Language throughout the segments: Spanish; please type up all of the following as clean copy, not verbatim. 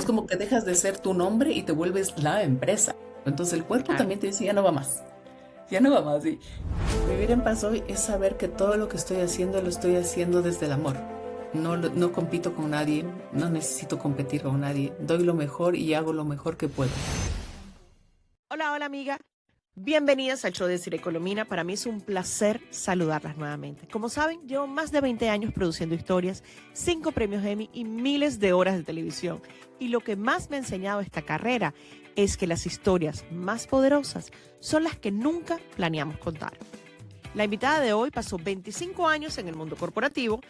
Es como que dejas de ser tu nombre y te vuelves la empresa. Entonces el cuerpo Claro. también te dice, ya no va más, ya no va más. Y vivir en paz hoy es saber que todo lo que estoy haciendo lo estoy haciendo desde el amor. No, no compito con nadie, no necesito competir con nadie. Doy lo mejor y hago lo mejor que puedo. Hola, hola amiga. Bienvenidas al show de Cire Colomina. Para mí es un placer saludarlas nuevamente. Como saben, llevo más de 20 años produciendo historias, 5 premios Emmy y miles de horas de televisión. Y lo que más me ha enseñado esta carrera es que las historias más poderosas son las que nunca planeamos contar. La invitada de hoy pasó 25 años en el mundo corporativo,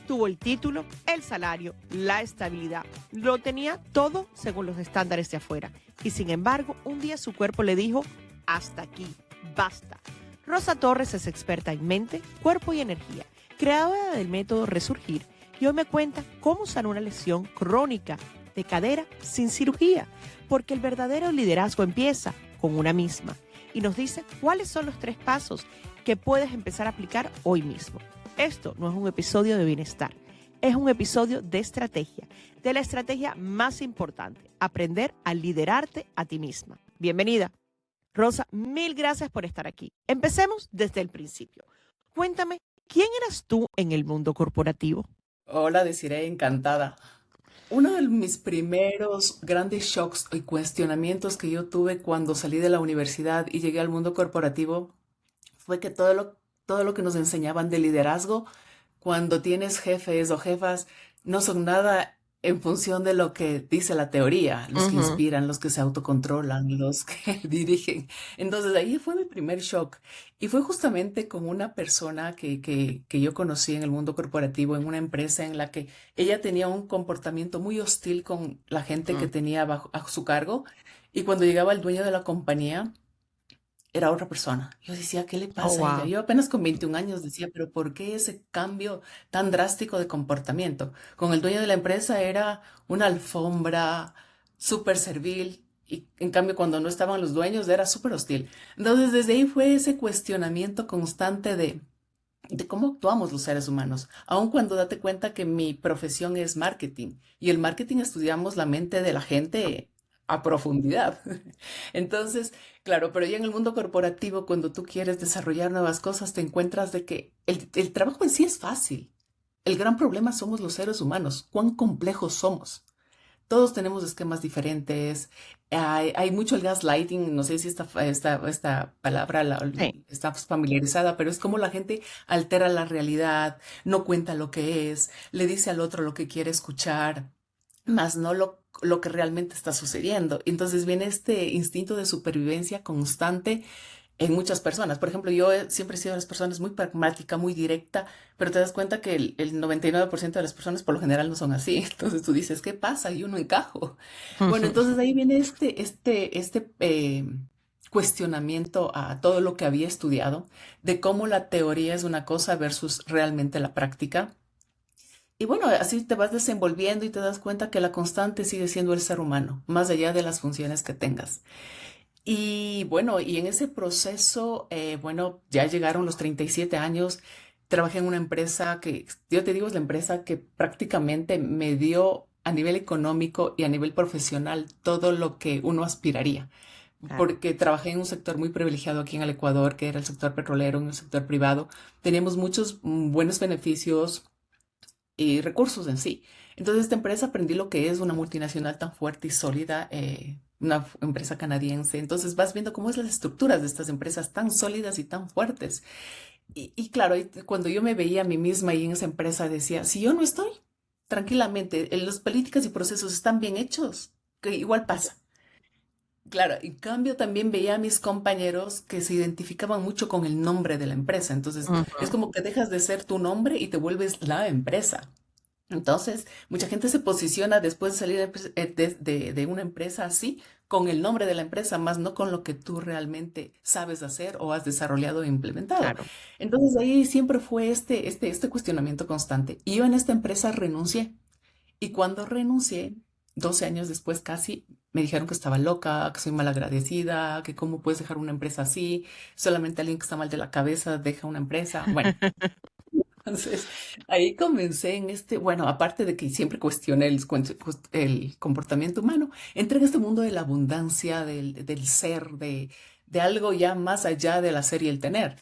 tuvo el título, el salario, la estabilidad. Lo tenía todo según los estándares de afuera. Y sin embargo, un día su cuerpo le dijo, hasta aquí, basta. Rosa Torres es experta en mente, cuerpo y energía, creadora del método Resurgir, y hoy me cuenta cómo usar una lesión crónica de cadera sin cirugía, porque el verdadero liderazgo empieza con una misma. Y nos dice cuáles son los 3 pasos que puedes empezar a aplicar hoy mismo. Esto no es un episodio de bienestar, es un episodio de estrategia, de la estrategia más importante, aprender a liderarte a ti misma. Bienvenida. Rosa, mil gracias por estar aquí. Empecemos desde el principio. Cuéntame, ¿quién eras tú en el mundo corporativo? Hola, deciré encantada. Uno de mis primeros grandes shocks y cuestionamientos que yo tuve cuando salí de la universidad y llegué al mundo corporativo fue que todo lo que nos enseñaban de liderazgo, cuando tienes jefes o jefas, no son nada en función de lo que dice la teoría, los que Ujú. inspiran, los que se autocontrolan, los que dirigen. Entonces ahí fue mi primer shock. Y fue justamente con una persona que yo conocí en el mundo corporativo, en una empresa en la que ella tenía un comportamiento muy hostil con la gente que Mm. tenía bajo, a su cargo. Y cuando llegaba el dueño de la compañía, era otra persona. Yo decía, ¿qué le Oh, pasa a ella? wow. Yo apenas con 21 años decía, pero ¿por qué ese cambio tan drástico de comportamiento? Con el dueño de la empresa era una alfombra súper servil y en cambio cuando no estaban los dueños era súper hostil. Entonces desde ahí fue ese cuestionamiento constante de cómo actuamos los seres humanos, aun cuando date cuenta que mi profesión es marketing y el marketing estudiamos la mente de la gente a profundidad. Entonces, claro, pero ya en el mundo corporativo, cuando tú quieres desarrollar nuevas cosas, te encuentras de que el trabajo en sí es fácil. El gran problema somos los seres humanos, cuán complejos somos. Todos tenemos esquemas diferentes. Hay mucho el gaslighting, no sé si esta palabra Sí. está familiarizada, pero es como la gente altera la realidad, no cuenta lo que es, le dice al otro lo que quiere escuchar, más no lo que realmente está sucediendo. Entonces viene este instinto de supervivencia constante en muchas personas. Por ejemplo, siempre he sido de las personas muy pragmática, muy directa, pero te das cuenta que el 99% de las personas por lo general no son así. Entonces tú dices, ¿qué pasa? Yo no encajo. Bueno, entonces ahí viene este cuestionamiento a todo lo que había estudiado, de cómo la teoría es una cosa versus realmente la práctica. Y bueno, así te vas desenvolviendo y te das cuenta que la constante sigue siendo el ser humano, más allá de las funciones que tengas. Y bueno, y en ese proceso, bueno, ya llegaron los 37 años, trabajé en una empresa que, yo te digo, es la empresa que prácticamente me dio a nivel económico y a nivel profesional todo lo que uno aspiraría, Claro. porque trabajé en un sector muy privilegiado aquí en el Ecuador, que era el sector petrolero, en el sector privado. Teníamos muchos buenos beneficios y recursos en sí. Entonces, esta empresa aprendí lo que es una multinacional tan fuerte y sólida, una empresa canadiense. Entonces, vas viendo cómo es las estructuras de estas empresas tan sólidas y tan fuertes. Y claro, cuando yo me veía a mí misma ahí en esa empresa, decía, si yo no estoy, tranquilamente, las políticas y procesos están bien hechos, que igual pasa. Claro, en cambio también veía a mis compañeros que se identificaban mucho con el nombre de la empresa. Entonces, es Ujú. como que dejas de ser tu nombre y te vuelves la empresa. Entonces, mucha gente se posiciona después de salir de una empresa así, con el nombre de la empresa, más no con lo que tú realmente sabes hacer o has desarrollado e implementado. Claro. Entonces, ahí siempre fue este cuestionamiento constante. Y yo en esta empresa renuncié. Y cuando renuncié, 12 años después casi, me dijeron que estaba loca, que soy malagradecida, que cómo puedes dejar una empresa así, solamente alguien que está mal de la cabeza deja una empresa. Bueno. Entonces, ahí comencé en bueno, aparte de que siempre cuestioné el comportamiento humano, entré en este mundo de la abundancia, del ser, de algo ya más allá del hacer y el tener.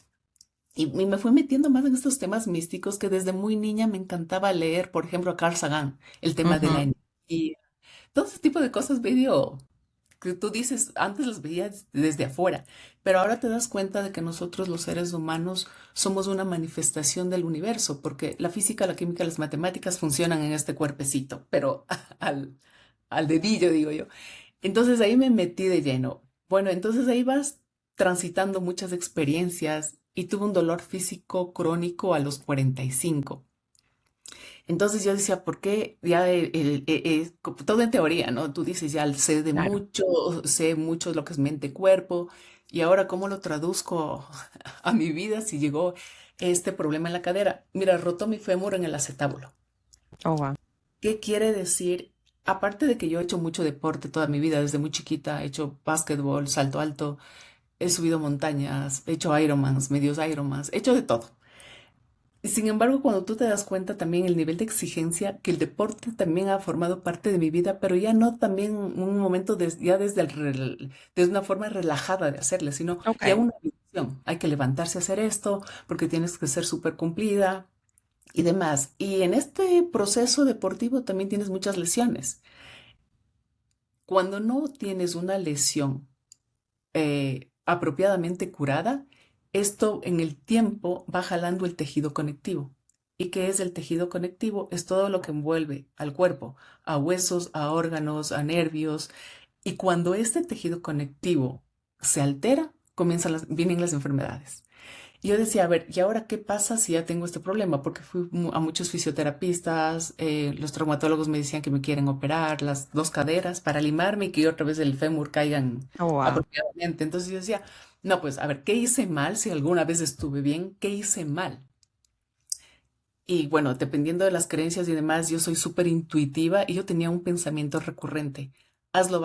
Y me fui metiendo más en estos temas místicos que desde muy niña me encantaba leer, por ejemplo, a Carl Sagan, el tema de la Ujú. energía, todo ese tipo de cosas medio que tú dices, antes los veías desde afuera, pero ahora te das cuenta de que nosotros los seres humanos somos una manifestación del universo, porque la física, la química, las matemáticas funcionan en este cuerpecito, pero al, al dedillo, digo yo. Entonces ahí me metí de lleno. Bueno, entonces ahí vas transitando muchas experiencias y tuve un dolor físico crónico a los 45. Entonces yo decía, ¿por qué? Ya todo en teoría, ¿no? Tú dices, ya Claro. sé mucho de lo que es mente-cuerpo, y ahora ¿cómo lo traduzco a mi vida si llegó este problema en la cadera? Mira, roto mi fémur en el acetábulo. Oh, wow. ¿Qué quiere decir? Aparte de que yo he hecho mucho deporte toda mi vida, desde muy chiquita, he hecho básquetbol, salto alto, he subido montañas, he hecho Ironmans, medios Ironmans, he hecho de todo. Sin embargo, cuando tú te das cuenta también el nivel de exigencia, que el deporte también ha formado parte de mi vida, pero ya no también un momento ya desde una forma relajada de hacerle, sino ya Ok. una obligación. Hay que levantarse a hacer esto porque tienes que ser súper cumplida y demás. Y en este proceso deportivo también tienes muchas lesiones. Cuando no tienes una lesión apropiadamente curada, esto en el tiempo va jalando el tejido conectivo. ¿Y qué es el tejido conectivo? Es todo lo que envuelve al cuerpo, a huesos, a órganos, a nervios. Y cuando este tejido conectivo se altera, vienen las enfermedades. Y yo decía, a ver, ¿y ahora qué pasa si ya tengo este problema? Porque fui a muchos fisioterapistas, los traumatólogos me decían que me quieren operar las dos caderas para limarme y que otra vez el fémur caigan Oh, wow. apropiadamente. Entonces yo decía, no, pues a ver, ¿qué hice mal? Si alguna vez estuve bien, ¿qué hice mal? Y bueno, dependiendo de las creencias y demás, yo soy súper intuitiva y yo tenía un pensamiento recurrente. Haz lo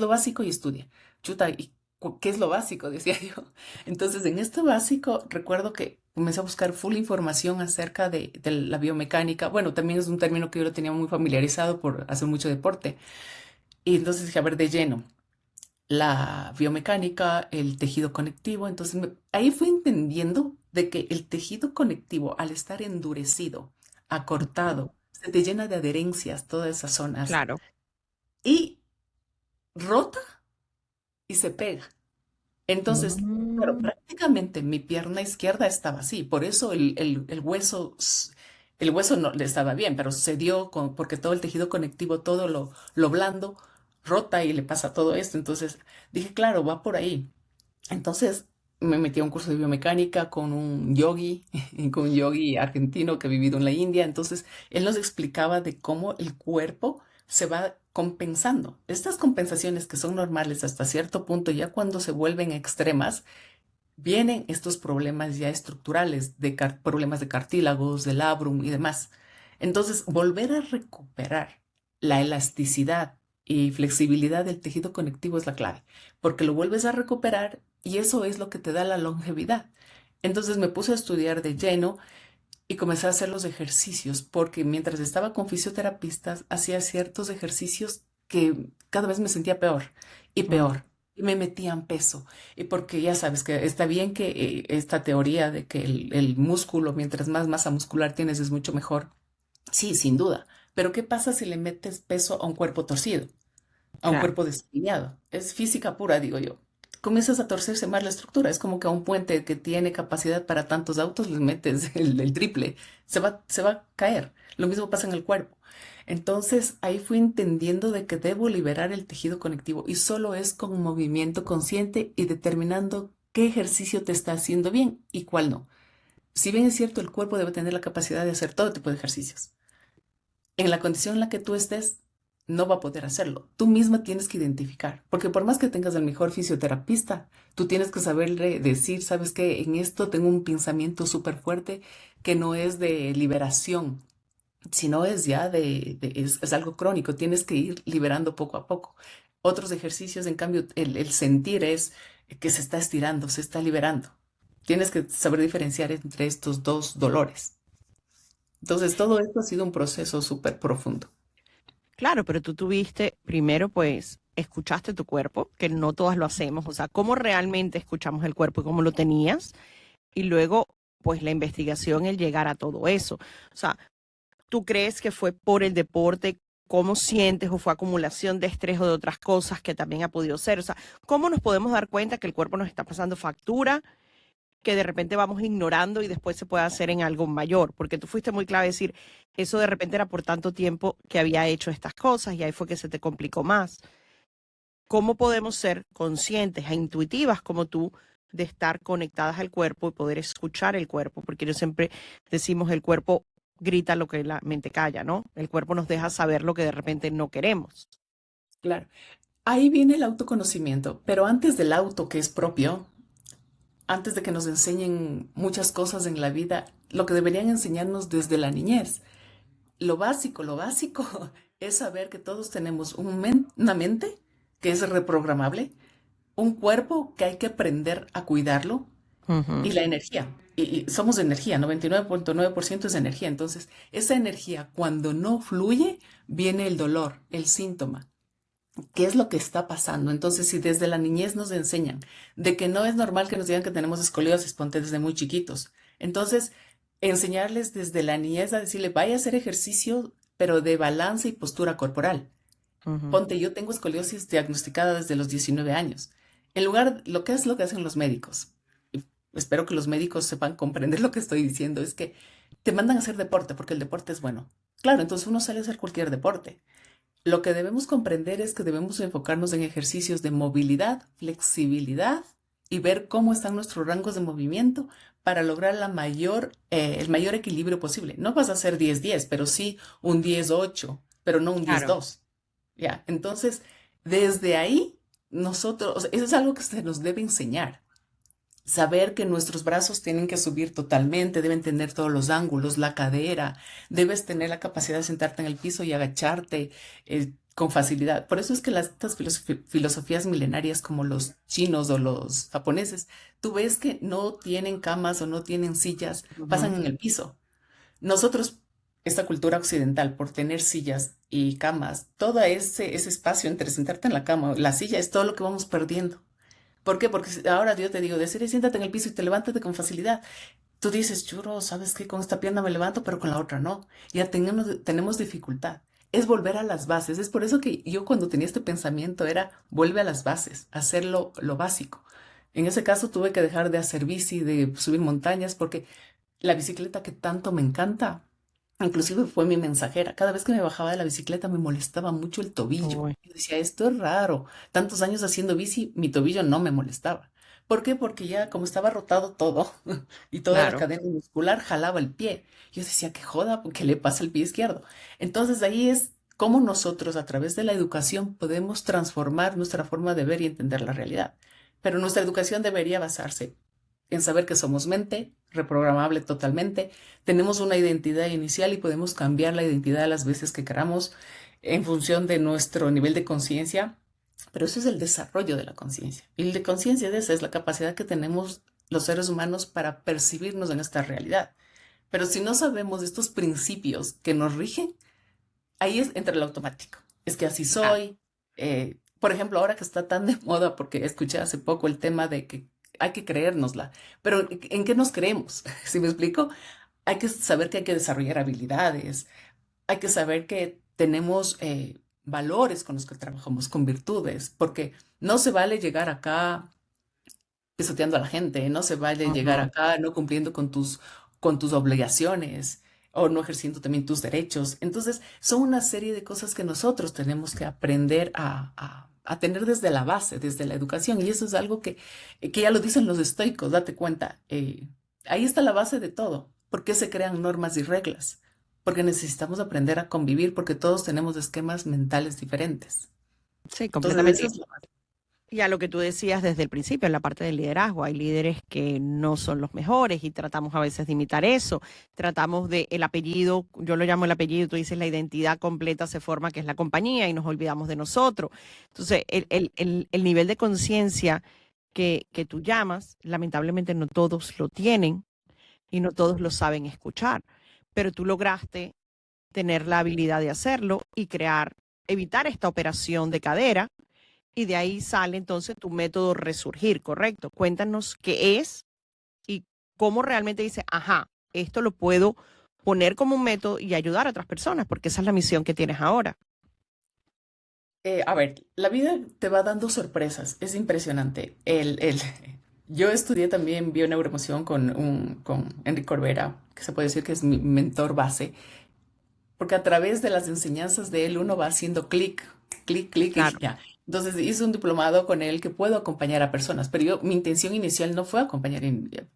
básico y estudia. Chuta, ¿y qué es lo básico? Decía yo. Entonces, en esto básico, recuerdo que comencé a buscar full información acerca de la biomecánica. Bueno, también es un término que yo lo tenía muy familiarizado por hacer mucho deporte. Y entonces dije, a ver, de lleno la biomecánica, el tejido conectivo. Entonces ahí fui entendiendo de que el tejido conectivo, al estar endurecido, acortado, se te llena de adherencias todas esas zonas Claro. y rota y se pega. Entonces, claro, Mm, prácticamente mi pierna izquierda estaba así, por eso el hueso no le estaba bien, pero se dio porque todo el tejido conectivo, todo lo blando, rota y le pasa todo esto. Entonces dije, claro, va por ahí. Entonces me metí a un curso de biomecánica con un yogi, con un yogi argentino que ha vivido en la India. Entonces él nos explicaba de cómo el cuerpo se va compensando. Estas compensaciones que son normales hasta cierto punto, ya cuando se vuelven extremas, vienen estos problemas ya estructurales, problemas de cartílagos, del labrum y demás. Entonces, volver a recuperar la elasticidad y flexibilidad del tejido conectivo es la clave, porque lo vuelves a recuperar y eso es lo que te da la longevidad. Entonces me puse a estudiar de lleno y comencé a hacer los ejercicios, porque mientras estaba con fisioterapistas, hacía ciertos ejercicios que cada vez me sentía peor y mm, peor. Y me metían peso. Y porque ya sabes que está bien que esta teoría de que el músculo, mientras más masa muscular tienes, es mucho mejor. Sí, sin duda. Pero ¿qué pasa si le metes peso a un cuerpo torcido? A un claro. cuerpo desalineado. Es física pura, digo yo. Comienzas a torcerse más la estructura. Es como que a un puente que tiene capacidad para tantos autos les metes el triple. Se va a caer. Lo mismo pasa en el cuerpo. Entonces ahí fui entendiendo de que debo liberar el tejido conectivo y solo es con movimiento consciente y determinando qué ejercicio te está haciendo bien y cuál no. Si bien es cierto, el cuerpo debe tener la capacidad de hacer todo tipo de ejercicios, en la condición en la que tú estés, no va a poder hacerlo. Tú misma tienes que identificar, porque por más que tengas el mejor fisioterapista, tú tienes que saberle decir, sabes que en esto tengo un pensamiento súper fuerte que no es de liberación, sino es ya es algo crónico, tienes que ir liberando poco a poco. Otros ejercicios, en cambio, el sentir es que se está estirando, se está liberando. Tienes que saber diferenciar entre estos dos dolores. Entonces, todo esto ha sido un proceso súper profundo. Claro, pero tú tuviste, primero pues, escuchaste tu cuerpo, que no todas lo hacemos, o sea, cómo realmente escuchamos el cuerpo y cómo lo tenías, y luego, pues, la investigación, el llegar a todo eso. O sea, ¿tú crees que fue por el deporte? ¿Cómo sientes? ¿O fue acumulación de estrés o de otras cosas que también ha podido ser? O sea, ¿cómo nos podemos dar cuenta que el cuerpo nos está pasando factura, que de repente vamos ignorando y después se puede hacer en algo mayor? Porque tú fuiste muy clave decir, eso de repente era por tanto tiempo que había hecho estas cosas y ahí fue que se te complicó más. ¿Cómo podemos ser conscientes e intuitivas como tú de estar conectadas al cuerpo y poder escuchar el cuerpo? Porque yo siempre decimos el cuerpo grita lo que la mente calla, ¿no? El cuerpo nos deja saber lo que de repente no queremos. Claro. Ahí viene el autoconocimiento, pero antes del auto que es propio, antes de que nos enseñen muchas cosas en la vida, lo que deberían enseñarnos desde la niñez. Lo básico es saber que todos tenemos una mente que es reprogramable, un cuerpo que hay que aprender a cuidarlo y Ujú. la energía. Y somos energía, 99.9% es energía. Entonces, esa energía, cuando no fluye, viene el dolor, el síntoma. ¿Qué es lo que está pasando? Entonces, si desde la niñez nos enseñan de que no es normal que nos digan que tenemos escoliosis, ponte desde muy chiquitos. Entonces, enseñarles desde la niñez a decirle, vaya a hacer ejercicio, pero de balance y postura corporal. Ujú. Ponte, yo tengo escoliosis diagnosticada desde los 19 años. En lugar, lo que es lo que hacen los médicos. Y espero que los médicos sepan comprender lo que estoy diciendo. Es que te mandan a hacer deporte porque el deporte es bueno. Claro, entonces uno sale a hacer cualquier deporte. Lo que debemos comprender es que debemos enfocarnos en ejercicios de movilidad, flexibilidad y ver cómo están nuestros rangos de movimiento para lograr el mayor equilibrio posible. No vas a hacer 10-10, pero sí un 10-8, pero no un Claro. 10-2. ¿Ya? Entonces, desde ahí, nosotros, o sea, eso es algo que se nos debe enseñar. Saber que nuestros brazos tienen que subir totalmente, deben tener todos los ángulos, la cadera, debes tener la capacidad de sentarte en el piso y agacharte con facilidad. Por eso es que estas filosofías milenarias como los chinos o los japoneses, tú ves que no tienen camas o no tienen sillas, pasan Ujú. en el piso. Nosotros, esta cultura occidental, por tener sillas y camas, todo ese espacio entre sentarte en la cama, la silla, es todo lo que vamos perdiendo. ¿Por qué? Porque ahora yo te digo, decir, siéntate en el piso y te levántate con facilidad. Tú dices, churro, ¿sabes qué? Con esta pierna me levanto, pero con la otra no. Ya tenemos dificultad. Es volver a las bases. Es por eso que yo cuando tenía este pensamiento era, vuelve a las bases, hacer lo básico. En ese caso tuve que dejar de hacer bici, de subir montañas, porque la bicicleta que tanto me encanta, inclusive fue mi mensajera. Cada vez que me bajaba de la bicicleta me molestaba mucho el tobillo. Uy, Yo decía, esto es raro. Tantos años haciendo bici, mi tobillo no me molestaba. ¿Por qué? Porque ya como estaba rotado todo y toda la claro. cadena muscular jalaba el pie. Yo decía, que joda, ¿qué le pasa al pie izquierdo? Entonces ahí es cómo nosotros a través de la educación podemos transformar nuestra forma de ver y entender la realidad. Pero nuestra educación debería basarse en saber que somos mente, reprogramable totalmente, tenemos una identidad inicial y podemos cambiar la identidad las veces que queramos en función de nuestro nivel de conciencia, pero eso es el desarrollo de la conciencia. Y el de conciencia de esa es la capacidad que tenemos los seres humanos para percibirnos en esta realidad. Pero si no sabemos estos principios que nos rigen, ahí es entre el automático. Es que así Claro. soy. Por ejemplo, ahora que está tan de moda, porque escuché hace poco el tema de que hay que creérnosla, pero ¿en qué nos creemos? ¿Si me explico? Hay que saber que hay que desarrollar habilidades, hay que saber que tenemos valores con los que trabajamos, con virtudes, porque no se vale llegar acá pisoteando a la gente, no se vale llegar Ujú. acá no cumpliendo con tus obligaciones o no ejerciendo también tus derechos. Entonces, son una serie de cosas que nosotros tenemos que aprender a tener desde la base, desde la educación. Y eso es algo que ya lo dicen los estoicos, date cuenta. Ahí está la base de todo. ¿Por qué se crean normas y reglas? Porque necesitamos aprender a convivir, porque todos tenemos esquemas mentales diferentes. Sí, Entonces, completamente. esa es la base. Y a lo que tú decías desde el principio, en la parte del liderazgo, hay líderes que no son los mejores y tratamos a veces de imitar eso. Tratamos de el apellido, yo lo llamo el apellido, tú dices la identidad completa se forma, que es la compañía, y nos olvidamos de nosotros. Entonces, el nivel de conciencia que tú llamas, lamentablemente no todos lo tienen y no todos lo saben escuchar. pero tú lograste tener la habilidad de hacerlo y evitar esta operación de cadera. Y de ahí sale entonces tu método Resurgir, ¿correcto? Cuéntanos qué es y cómo realmente dice, ajá, esto lo puedo poner como un método y ayudar a otras personas, porque esa es la misión que tienes ahora. A ver, la vida te va dando sorpresas, es impresionante. Yo estudié también bioneuroemoción con Enrique Corbera, que se puede decir que es mi mentor base, porque a través de las enseñanzas de él uno va haciendo clic, clic, clic y Claro. ya. Entonces hice un diplomado con él que puedo acompañar a personas, pero mi intención inicial no fue acompañar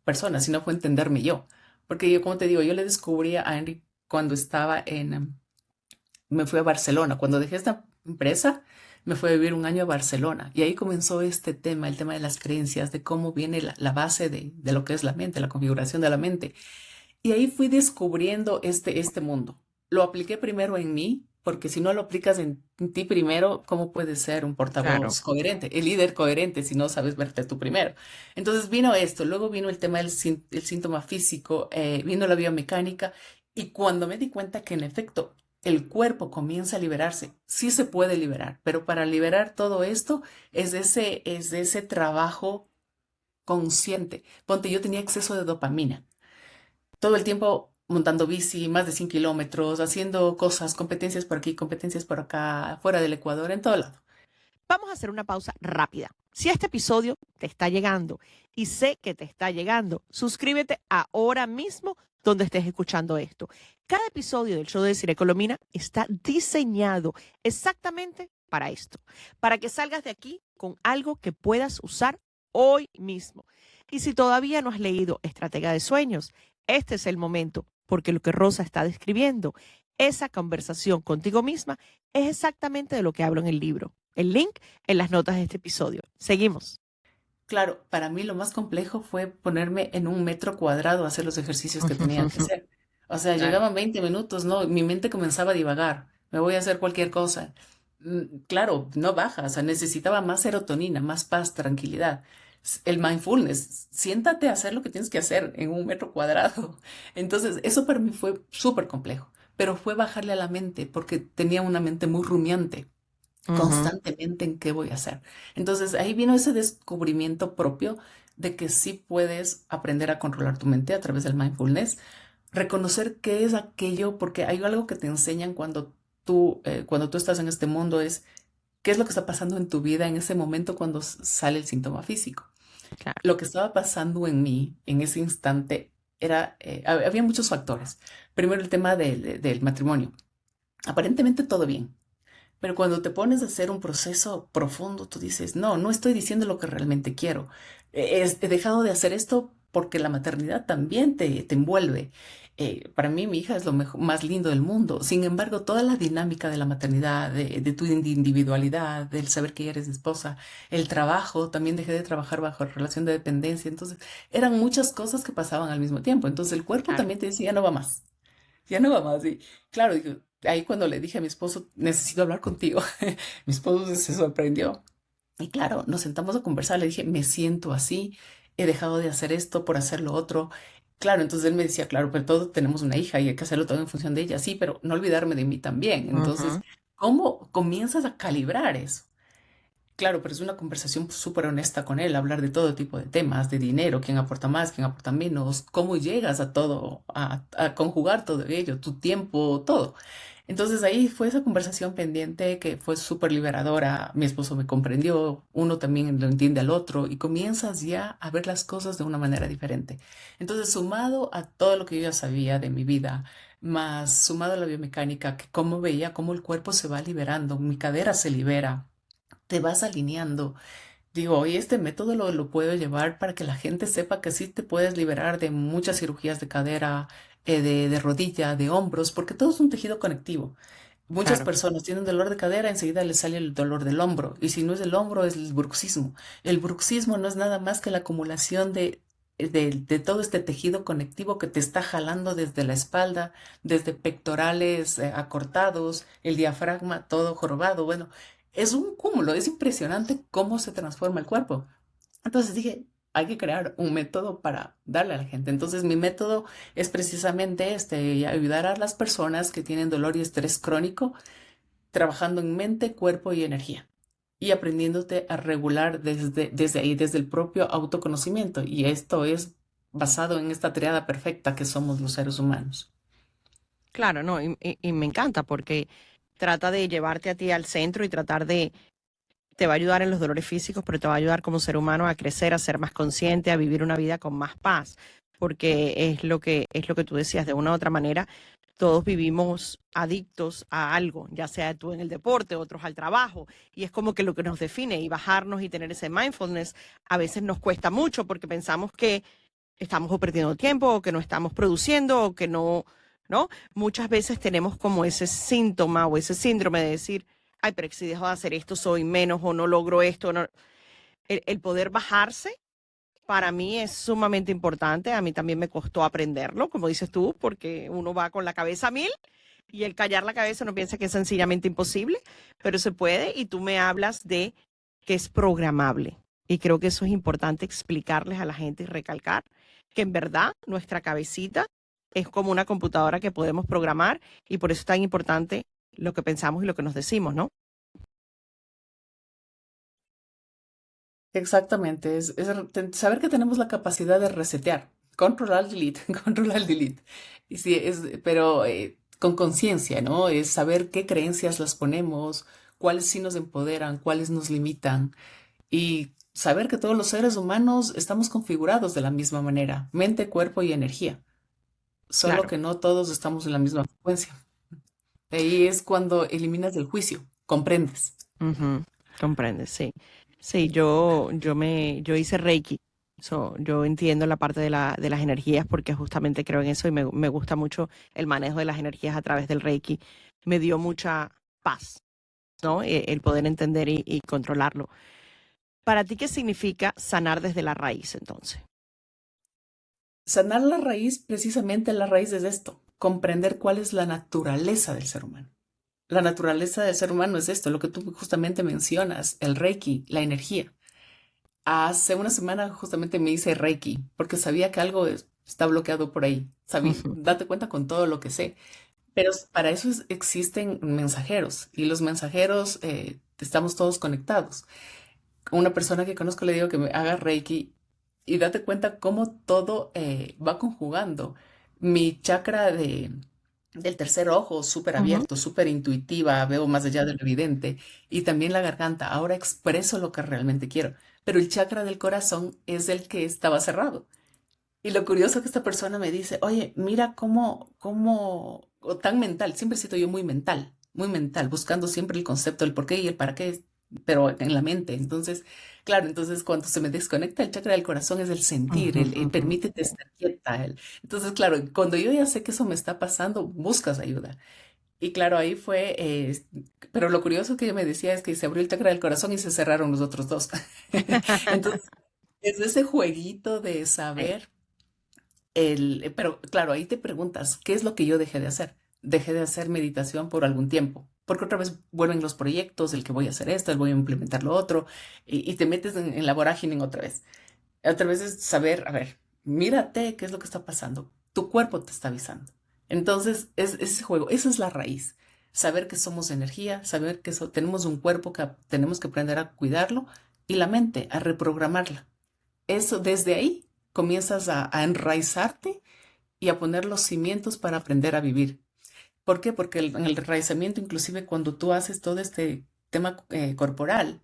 personas, sino fue entenderme yo. Porque yo, como te digo, yo le descubrí a Enrique cuando estaba me fui a Barcelona. Cuando dejé esta empresa, me fui a vivir un año a Barcelona y ahí comenzó este tema, el tema de las creencias, de cómo viene la base de lo que es la mente, la configuración de la mente. Y ahí fui descubriendo este mundo. Lo apliqué primero en mí, porque si no lo aplicas en ti primero, ¿cómo puedes ser un Claro. portavoz coherente, el líder coherente si no sabes verte tú primero? Entonces vino esto, luego vino el tema el síntoma físico, vino la biomecánica y cuando me di cuenta que en efecto el cuerpo comienza a liberarse, sí se puede liberar, pero para liberar todo esto es de ese trabajo consciente. Ponte, yo tenía exceso de dopamina todo el tiempo montando bici, más de 100 kilómetros, haciendo cosas, competencias por aquí, competencias por acá, fuera del Ecuador, en todo lado. Vamos a hacer una pausa rápida. Si este episodio te está llegando y sé que te está llegando, suscríbete ahora mismo donde estés escuchando esto. Cada episodio del show de Cire Colomina está diseñado exactamente para esto, para que salgas de aquí con algo que puedas usar hoy mismo. Y si todavía no has leído Estratega de Sueños, este es el momento, porque lo que Rosa está describiendo, esa conversación contigo misma, es exactamente de lo que hablo en el libro. El link en las notas de este episodio. Seguimos. Claro, para mí lo más complejo fue ponerme en un metro cuadrado a hacer los ejercicios que tenía que hacer. O sea, Claro. llegaban 20 minutos, ¿no? Mi mente comenzaba a divagar. Me voy a hacer cualquier cosa. Claro, no baja, o sea, necesitaba más serotonina, más paz, tranquilidad. El mindfulness, siéntate a hacer lo que tienes que hacer en un metro cuadrado. Entonces, eso para mí fue súper complejo, pero fue bajarle a la mente porque tenía una mente muy rumiante Ujú. constantemente en qué voy a hacer. Entonces ahí vino ese descubrimiento propio de que sí puedes aprender a controlar tu mente a través del mindfulness, reconocer qué es aquello, porque hay algo que te enseñan cuando tú estás en este mundo, es qué es lo que está pasando en tu vida en ese momento cuando sale el síntoma físico. Claro. Lo que estaba pasando en mí en ese instante había muchos factores. Primero el tema del matrimonio. Aparentemente todo bien, pero cuando te pones a hacer un proceso profundo, tú dices, no, no estoy diciendo lo que realmente quiero. He dejado de hacer esto porque la maternidad también te envuelve. Para mí, mi hija es lo más lindo del mundo. Sin embargo, toda la dinámica de la maternidad, de tu individualidad, del saber que ya eres esposa, el trabajo, también dejé de trabajar bajo relación de dependencia. Entonces, eran muchas cosas que pasaban al mismo tiempo. Entonces, el cuerpo Claro. también te decía, ya no va más, ya no va más. Y claro, digo, ahí cuando le dije a mi esposo, necesito hablar contigo, mi esposo se sorprendió. Y claro, nos sentamos a conversar, le dije, me siento así, he dejado de hacer esto por hacer lo otro. Claro, entonces él me decía, claro, pero todos tenemos una hija y hay que hacerlo todo en función de ella, sí, pero no olvidarme de mí también. Entonces, Ujú. ¿cómo comienzas a calibrar eso? Claro, pero es una conversación súper honesta con él, hablar de todo tipo de temas, de dinero, quién aporta más, quién aporta menos, cómo llegas a todo, a conjugar todo ello, tu tiempo, todo. Entonces ahí fue esa conversación pendiente que fue súper liberadora. Mi esposo me comprendió, uno también lo entiende al otro y comienzas ya a ver las cosas de una manera diferente. Entonces, sumado a todo lo que yo ya sabía de mi vida, más sumado a la biomecánica, que cómo veía cómo el cuerpo se va liberando, mi cadera se libera, te vas alineando. Digo, y este método lo puedo llevar para que la gente sepa que sí te puedes liberar de muchas cirugías de cadera, de rodilla, de hombros, porque todo es un tejido conectivo. Muchas Claro. personas tienen dolor de cadera, enseguida les sale el dolor del hombro, y si no es el hombro, es el bruxismo. El bruxismo no es nada más que la acumulación de todo este tejido conectivo que te está jalando desde la espalda, desde pectorales acortados, el diafragma todo jorobado. Bueno, es un cúmulo, es impresionante cómo se transforma el cuerpo. Entonces dije, hay que crear un método para darle a la gente. Entonces, mi método es precisamente ayudar a las personas que tienen dolor y estrés crónico, trabajando en mente, cuerpo y energía. Y aprendiéndote a regular desde ahí, desde el propio autoconocimiento. Y esto es basado en esta triada perfecta que somos los seres humanos. Claro, no, y me encanta porque trata de llevarte a ti al centro y te va a ayudar en los dolores físicos, pero te va a ayudar como ser humano a crecer, a ser más consciente, a vivir una vida con más paz, porque es lo que tú decías, de una u otra manera, todos vivimos adictos a algo, ya sea tú en el deporte, otros al trabajo, y es como que lo que nos define y bajarnos y tener ese mindfulness a veces nos cuesta mucho porque pensamos que estamos o perdiendo tiempo o que no estamos produciendo o que no, ¿no? Muchas veces tenemos como ese síntoma o ese síndrome de decir, ay, pero si dejo de hacer esto soy menos o no logro esto. No. El poder bajarse para mí es sumamente importante. A mí también me costó aprenderlo, como dices tú, porque uno va con la cabeza a mil y el callar la cabeza no piensa que es sencillamente imposible, pero se puede y tú me hablas de que es programable. Y creo que eso es importante explicarles a la gente y recalcar que en verdad nuestra cabecita es como una computadora que podemos programar y por eso es tan importante lo que pensamos y lo que nos decimos, ¿no? Exactamente, saber que tenemos la capacidad de resetear, controlar delete, controlar delete. Y sí, pero con conciencia, ¿no? Es saber qué creencias las ponemos, cuáles sí nos empoderan, cuáles nos limitan. Y saber que todos los seres humanos estamos configurados de la misma manera, mente, cuerpo y energía, solo Claro. que no todos estamos en la misma frecuencia. Ahí es cuando eliminas el juicio, comprendes. Ujú. Comprendes, sí. Sí, yo hice Reiki. Yo entiendo la parte de las energías porque justamente creo en eso y me gusta mucho el manejo de las energías a través del Reiki. Me dio mucha paz, ¿no? El poder entender y controlarlo. ¿Para ti qué significa sanar desde la raíz entonces? Sanar la raíz, precisamente la raíz es esto, comprender cuál es la naturaleza del ser humano. La naturaleza del ser humano es esto, lo que tú justamente mencionas, el Reiki, la energía. Hace una semana justamente me hice Reiki porque sabía que algo está bloqueado por ahí. Date cuenta con todo lo que sé. Pero para eso existen mensajeros y los mensajeros estamos todos conectados. Una persona que conozco le digo que me haga Reiki y date cuenta cómo todo va conjugando. Mi chakra del tercer ojo, súper Ujú. abierto, súper intuitiva, veo más allá de lo evidente. Y también la garganta, ahora expreso lo que realmente quiero. Pero el chakra del corazón es el que estaba cerrado. Y lo curioso que esta persona me dice, oye, mira o tan mental, siempre he sido yo muy mental, buscando siempre el concepto del por qué y el para qué, pero en la mente. Entonces, claro, entonces cuando se me desconecta el chakra del corazón es el sentir, Ujú, el ujú. permítete estar quieta. Entonces, claro, cuando yo ya sé que eso me está pasando, buscas ayuda. Y claro, ahí fue, pero lo curioso que me decía es que se abrió el chakra del corazón y se cerraron los otros dos. Entonces, es ese jueguito de Sí. saber pero claro, ahí te preguntas, ¿qué es lo que yo dejé de hacer? Dejé de hacer meditación por algún tiempo, porque otra vez vuelven los proyectos, el que voy a hacer esto, el voy a implementar lo otro, y te metes en la vorágine otra vez. Otra vez es saber, a ver, mírate qué es lo que está pasando. Tu cuerpo te está avisando. Entonces, es ese juego, esa es la raíz. Saber que somos energía, saber que tenemos un cuerpo que tenemos que aprender a cuidarlo y la mente a reprogramarla. Eso, desde ahí comienzas a enraizarte y a poner los cimientos para aprender a vivir. ¿Por qué? Porque en el enraizamiento, inclusive cuando tú haces todo este tema corporal,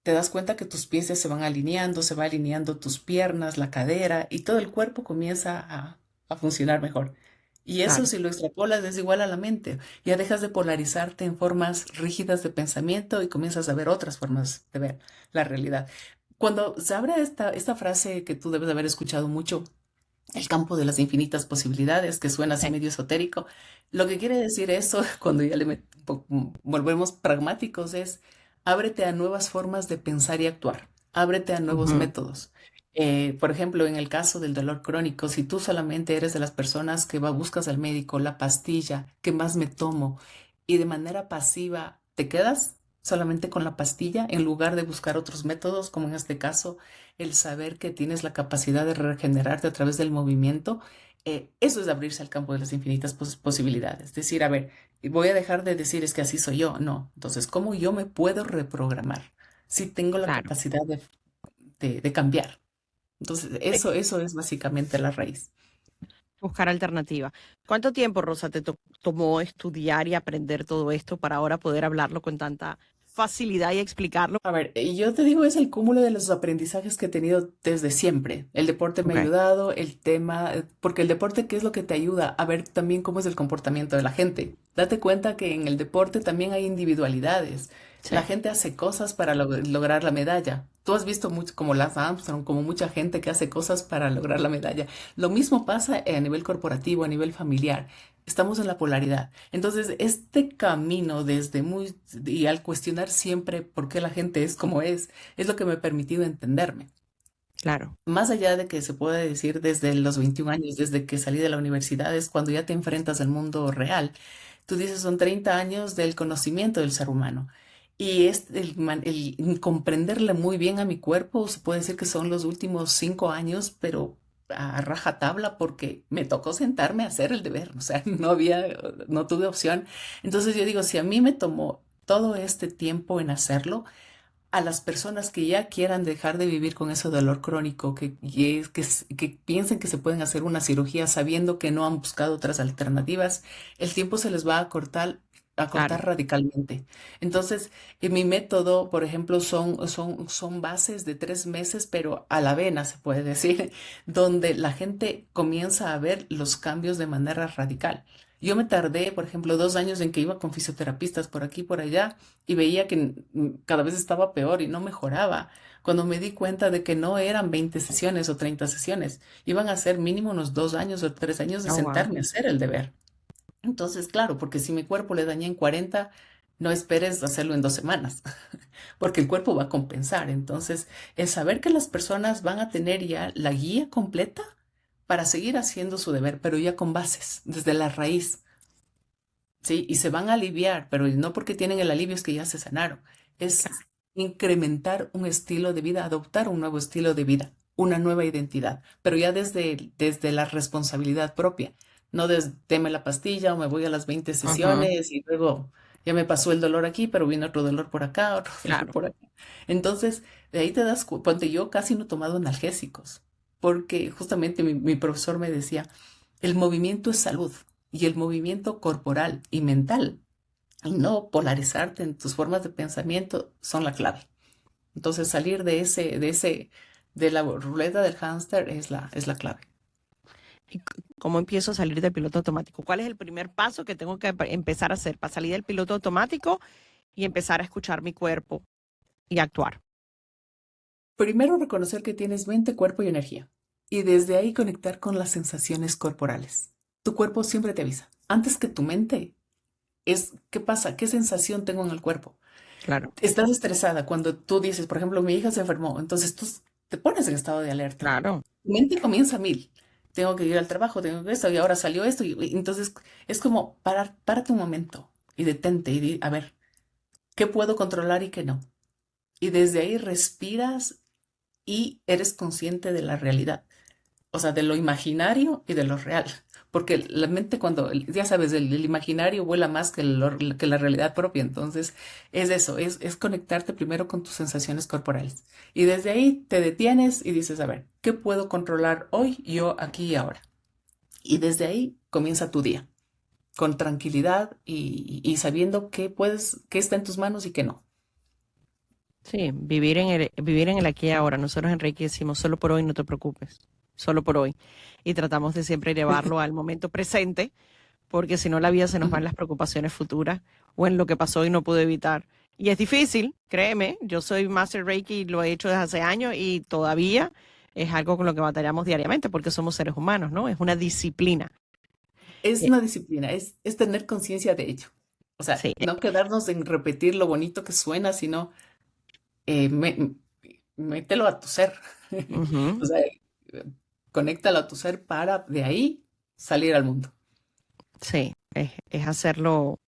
te das cuenta que tus pies ya se van alineando, se va alineando tus piernas, la cadera y todo el cuerpo comienza a funcionar mejor. Y eso Claro. si lo extrapolas es igual a la mente. Ya dejas de polarizarte en formas rígidas de pensamiento y comienzas a ver otras formas de ver la realidad. Cuando se abre esta frase que tú debes de haber escuchado mucho, el campo de las infinitas posibilidades, que suena así Sí. medio esotérico, lo que quiere decir eso, cuando ya volvemos pragmáticos, es ábrete a nuevas formas de pensar y actuar, ábrete a nuevos Ujú. métodos. Por ejemplo, en el caso del dolor crónico, si tú solamente eres de las personas que buscas al médico la pastilla, ¿qué más me tomo? Y de manera pasiva te quedas, solamente con la pastilla, en lugar de buscar otros métodos, como en este caso, el saber que tienes la capacidad de regenerarte a través del movimiento. Eso es abrirse al campo de las infinitas posibilidades. Decir, a ver, voy a dejar de decir es que así soy yo. No. Entonces, ¿cómo yo me puedo reprogramar si tengo la Claro. capacidad de cambiar? Entonces, Sí, eso es básicamente la raíz. buscar alternativa. ¿Cuánto tiempo, Rosa, te tomó estudiar y aprender todo esto para ahora poder hablarlo con tanta facilidad y explicarlo? A ver, y yo te digo, es el cúmulo de los aprendizajes que he tenido desde siempre. El deporte me ha Ok. ayudado, el tema, porque el deporte, ¿qué es lo que te ayuda? A ver también cómo es el comportamiento de la gente. Date cuenta que en el deporte también hay individualidades. La Sí, gente hace cosas para lograr la medalla. Tú has visto mucho, como Lance Armstrong, como mucha gente que hace cosas para lograr la medalla. Lo mismo pasa a nivel corporativo, a nivel familiar. Estamos en la polaridad. Entonces, este camino y al cuestionar siempre por qué la gente es como es lo que me ha permitido entenderme. claro. Más allá de que se puede decir desde los 21 años, desde que salí de la universidad, es cuando ya te enfrentas al mundo real. Tú dices, son 30 años del conocimiento del ser humano. Y es el comprenderle muy bien a mi cuerpo, se puede decir que son los últimos 5 años, pero a rajatabla porque me tocó sentarme a hacer el deber, o sea, no tuve opción. Entonces yo digo, si a mí me tomó todo este tiempo en hacerlo, a las personas que ya quieran dejar de vivir con ese dolor crónico, que piensen que se pueden hacer una cirugía sabiendo que no han buscado otras alternativas, el tiempo se les va a Claro. cortar radicalmente. Entonces, en mi método, por ejemplo, son bases de 3 meses, pero a la vena, se puede decir, donde la gente comienza a ver los cambios de manera radical. Yo me tardé, por ejemplo, 2 años en que iba con fisioterapistas por aquí y por allá y veía que cada vez estaba peor y no mejoraba. Cuando me di cuenta de que no eran 20 sesiones o 30 sesiones, iban a ser mínimo unos 2 años o 3 años de Oh, wow. sentarme a hacer el deber. Entonces, claro, porque si mi cuerpo le dañé en 40, no esperes hacerlo en 2 semanas, porque el cuerpo va a compensar. Entonces, el saber que las personas van a tener ya la guía completa para seguir haciendo su deber, pero ya con bases, desde la raíz. Sí, y se van a aliviar, pero no porque tienen el alivio es que ya se sanaron. Es incrementar un estilo de vida, adoptar un nuevo estilo de vida, una nueva identidad, pero ya desde la responsabilidad propia, no desde deme la pastilla o me voy a las 20 Ujú. sesiones y luego ya me pasó el dolor aquí, pero vino otro dolor por acá, otro dolor Claro. por acá. Entonces, de ahí te das cuenta, yo casi no he tomado analgésicos, porque justamente mi profesor me decía, el movimiento es salud y el movimiento corporal y mental y no polarizarte en tus formas de pensamiento son la clave. Entonces salir de la ruleta del hámster es la clave. ¿Y cómo empiezo a salir del piloto automático? ¿Cuál es el primer paso que tengo que empezar a hacer para salir del piloto automático y empezar a escuchar mi cuerpo y actuar? Primero reconocer que tienes mente, cuerpo y energía y desde ahí conectar con las sensaciones corporales. Tu cuerpo siempre te avisa. Antes que tu mente ¿qué pasa? ¿Qué sensación tengo en el cuerpo? Claro, Estás estresada cuando tú dices, por ejemplo, mi hija se enfermó, entonces tú te pones en estado de alerta. claro. Tu mente comienza a mil. Tengo que ir al trabajo, tengo que esto, y ahora salió esto. Y entonces es como párate un momento y detente y a ver, ¿qué puedo controlar y qué no? Y desde ahí respiras y eres consciente de la realidad, o sea, de lo imaginario y de lo real. Porque la mente cuando, ya sabes, el imaginario vuela más que la realidad propia. Entonces, es eso, es conectarte primero con tus sensaciones corporales. Y desde ahí te detienes y dices, a ver, ¿qué puedo controlar hoy, yo, aquí y ahora? Y desde ahí comienza tu día, con tranquilidad y sabiendo qué está en tus manos y qué no. Sí, vivir en el aquí y ahora. Nosotros en Reiki decimos solo por hoy, no te preocupes. Solo por hoy. Y tratamos de siempre llevarlo al momento presente, porque si no la vida se nos va en Ujú. las preocupaciones futuras o en lo que pasó y no pude evitar. Y es difícil, créeme. Yo soy Master Reiki y lo he hecho desde hace años y todavía es algo con lo que batallamos diariamente porque somos seres humanos, ¿no? Es una disciplina. Es Eh, una disciplina, es tener conciencia de ello. O sea, Sí. no quedarnos en repetir lo bonito que suena, sino mételo a tu ser. Ujú. O sea, conéctalo a tu ser para de ahí salir al mundo. Sí, es hacerlo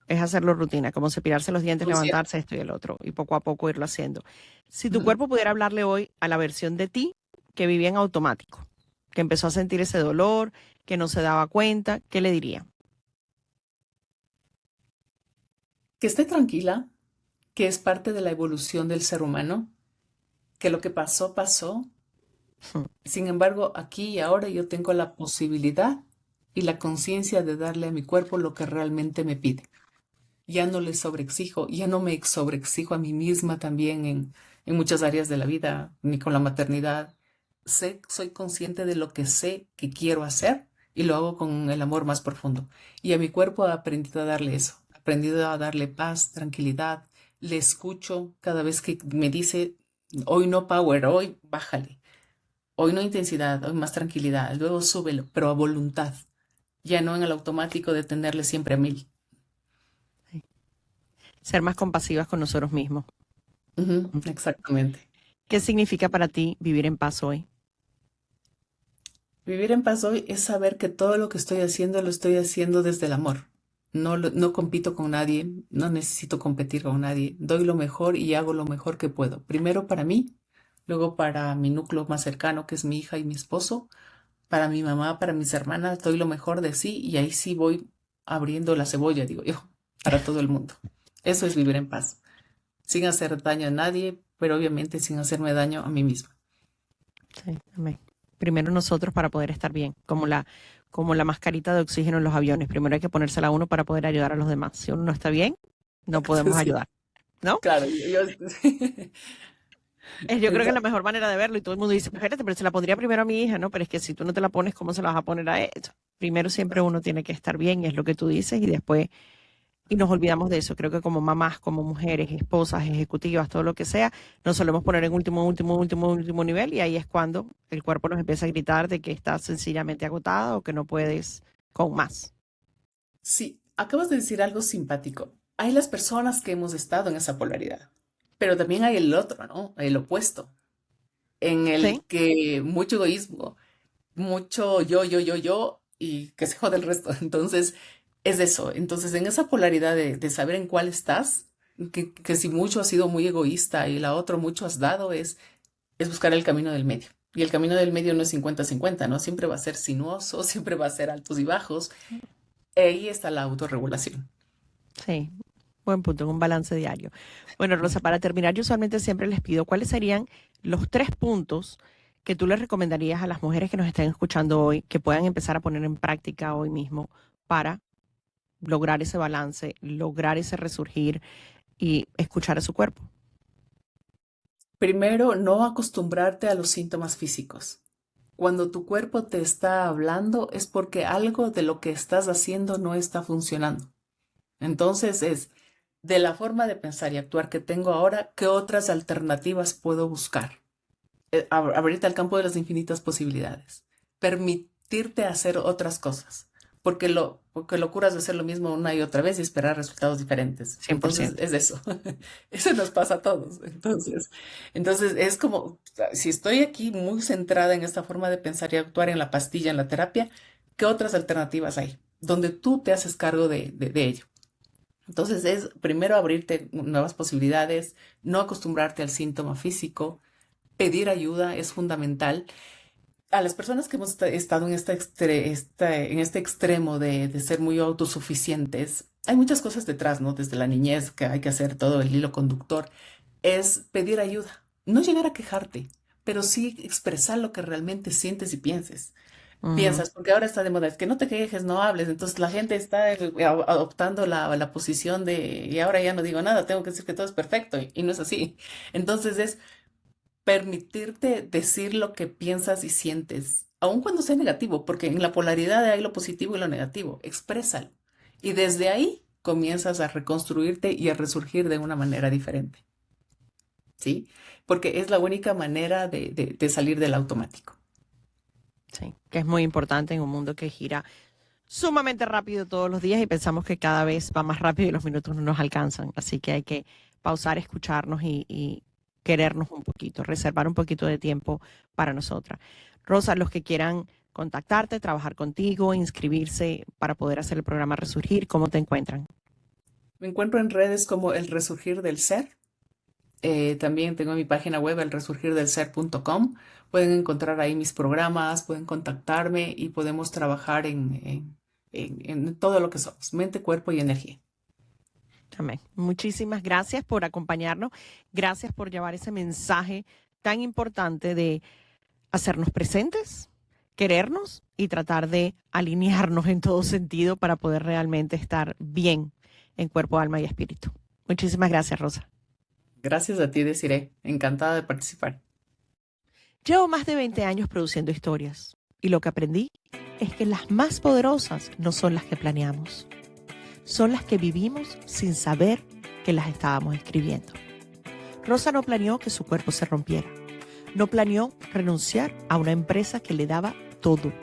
es hacerlo rutina, como cepillarse los dientes, Consciente. levantarse, esto y el otro, y poco a poco irlo haciendo. Si tu Ujú. cuerpo pudiera hablarle hoy a la versión de ti que vivía en automático, que empezó a sentir ese dolor, que no se daba cuenta, ¿qué le diría? Que esté tranquila, que es parte de la evolución del ser humano, que lo que pasó, pasó. Sin embargo, aquí y ahora yo tengo la posibilidad y la conciencia de darle a mi cuerpo lo que realmente me pide. Ya no le sobreexijo, ya no me sobreexijo a mí misma también en muchas áreas de la vida, ni con la maternidad. Soy consciente de lo que sé que quiero hacer y lo hago con el amor más profundo. Y a mi cuerpo he aprendido a darle eso, he aprendido a darle paz, tranquilidad. Le escucho cada vez que me dice, hoy no power, hoy bájale, hoy no intensidad, hoy más tranquilidad, luego súbelo, pero a voluntad, ya no en el automático de tenerle siempre a mil. Ser más compasivas con nosotros mismos. Ujú, exactamente. ¿Qué significa para ti vivir en paz hoy? Vivir en paz hoy es saber que todo lo que estoy haciendo lo estoy haciendo desde el amor. No, no compito con nadie, no necesito competir con nadie. Doy lo mejor y hago lo mejor que puedo. Primero para mí, luego para mi núcleo más cercano, que es mi hija y mi esposo, para mi mamá, para mis hermanas, doy lo mejor de sí y ahí sí voy abriendo la cebolla, digo yo, para todo el mundo. Eso es vivir en paz, sin hacer daño a nadie, pero obviamente sin hacerme daño a mí misma. Sí, amén. Primero nosotros para poder estar bien, como la mascarita de oxígeno en los aviones. Primero hay que ponérsela a uno para poder ayudar a los demás. Si uno no está bien, no podemos Sí, ayudar, ¿no? claro, Yo creo que es la exacto. mejor manera de verlo y todo el mundo dice, espérate, pero se la pondría primero a mi hija, ¿no? Pero es que si tú no te la pones, ¿cómo se la vas a poner a ella? Primero siempre uno tiene que estar bien, y es lo que tú dices, y después, y nos olvidamos de eso. Creo que como mamás, como mujeres, esposas, ejecutivas, todo lo que sea, nos solemos poner en último nivel y ahí es cuando el cuerpo nos empieza a gritar de que estás sencillamente agotada o que no puedes con más. Sí, acabas de decir algo simpático. Hay las personas que hemos estado en esa polaridad, pero también hay el otro, ¿no? El opuesto, en Sí, el que mucho egoísmo, mucho yo, y que se jode el resto. Entonces, es eso. Entonces, en esa polaridad de saber en cuál estás, que si mucho has sido muy egoísta y la otra mucho has dado, es buscar el camino del medio. Y el camino del medio no es 50-50, ¿no? Siempre va a ser sinuoso, siempre va a ser altos y bajos. Ahí está la autorregulación. sí. Buen punto, en un balance diario. Bueno, Rosa, para terminar, yo usualmente siempre les pido cuáles serían los 3 puntos que tú les recomendarías a las mujeres que nos estén escuchando hoy, que puedan empezar a poner en práctica hoy mismo para lograr ese balance, lograr ese resurgir y escuchar a su cuerpo. Primero, no acostumbrarte a los síntomas físicos. Cuando tu cuerpo te está hablando es porque algo de lo que estás haciendo no está funcionando. Entonces es de la forma de pensar y actuar que tengo ahora, ¿qué otras alternativas puedo buscar? Abrirte al campo de las infinitas posibilidades, permitirte hacer otras cosas, porque locuras de hacer lo mismo una y otra vez y esperar resultados diferentes. Entonces 100%. es eso, eso nos pasa a todos. Entonces es como, si estoy aquí muy centrada en esta forma de pensar y actuar en la pastilla, en la terapia, ¿qué otras alternativas hay? Donde tú te haces cargo de ello. Entonces es primero abrirte nuevas posibilidades, no acostumbrarte al síntoma físico, pedir ayuda es fundamental. A las personas que hemos estado en en este extremo de ser muy autosuficientes, hay muchas cosas detrás, ¿no? Desde la niñez, que hay que hacer todo el hilo conductor, es pedir ayuda. No llegar a quejarte, pero sí expresar lo que realmente sientes y Ujú. piensas, porque ahora está de moda, es que no te quejes, no hables. Entonces la gente está adoptando la posición de, y ahora ya no digo nada, tengo que decir que todo es perfecto, y no es así. Entonces es permitirte decir lo que piensas y sientes, aun cuando sea negativo, porque en la polaridad hay lo positivo y lo negativo, exprésalo. Y desde ahí comienzas a reconstruirte y a resurgir de una manera diferente, ¿sí? Porque es la única manera de salir del automático. Sí, que es muy importante en un mundo que gira sumamente rápido todos los días y pensamos que cada vez va más rápido y los minutos no nos alcanzan. Así que hay que pausar, escucharnos y querernos un poquito, reservar un poquito de tiempo para nosotras. Rosa, los que quieran contactarte, trabajar contigo, inscribirse para poder hacer el programa Resurgir, ¿cómo te encuentran? Me encuentro en redes como El Resurgir del Ser. También tengo mi página web, elresurgirdelser.com. Pueden encontrar ahí mis programas, pueden contactarme y podemos trabajar en todo lo que somos, mente, cuerpo y energía. Amén. Muchísimas gracias por acompañarnos. Gracias por llevar ese mensaje tan importante de hacernos presentes, querernos y tratar de alinearnos en todo sentido para poder realmente estar bien en cuerpo, alma y espíritu. Muchísimas gracias, Rosa. Gracias a ti, Desiree. Encantada de participar. Llevo más de 20 años produciendo historias y lo que aprendí es que las más poderosas no son las que planeamos, son las que vivimos sin saber que las estábamos escribiendo. Rosa no planeó que su cuerpo se rompiera, no planeó renunciar a una empresa que le daba todo,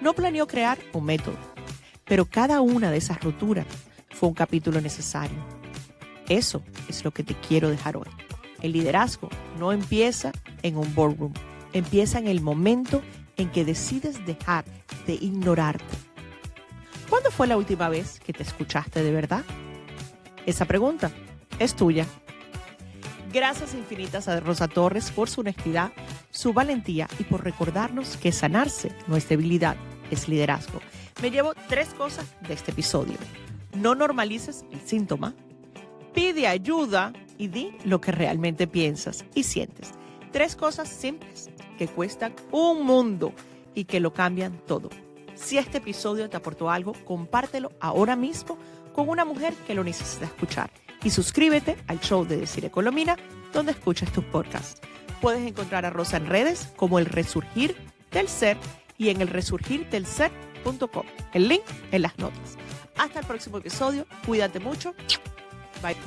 no planeó crear un método, pero cada una de esas rupturas fue un capítulo necesario. Eso es lo que te quiero dejar hoy. El liderazgo no empieza en un boardroom, empieza en el momento en que decides dejar de ignorarte. ¿Cuándo fue la última vez que te escuchaste de verdad? Esa pregunta es tuya. Gracias infinitas a Rosa Torres por su honestidad, su valentía y por recordarnos que sanarse no es debilidad, es liderazgo. Me llevo 3 cosas de este episodio. No normalices el síntoma. Pide ayuda y di lo que realmente piensas y sientes. 3 cosas simples que cuestan un mundo y que lo cambian todo. Si este episodio te aportó algo, compártelo ahora mismo con una mujer que lo necesita escuchar. Y suscríbete al show de Desiree Colomina, donde escuches tus podcasts. Puedes encontrar a Rosa en redes como El Resurgir del Ser y en elresurgirdelser.com. El link en las notas. Hasta el próximo episodio. Cuídate mucho. Bye.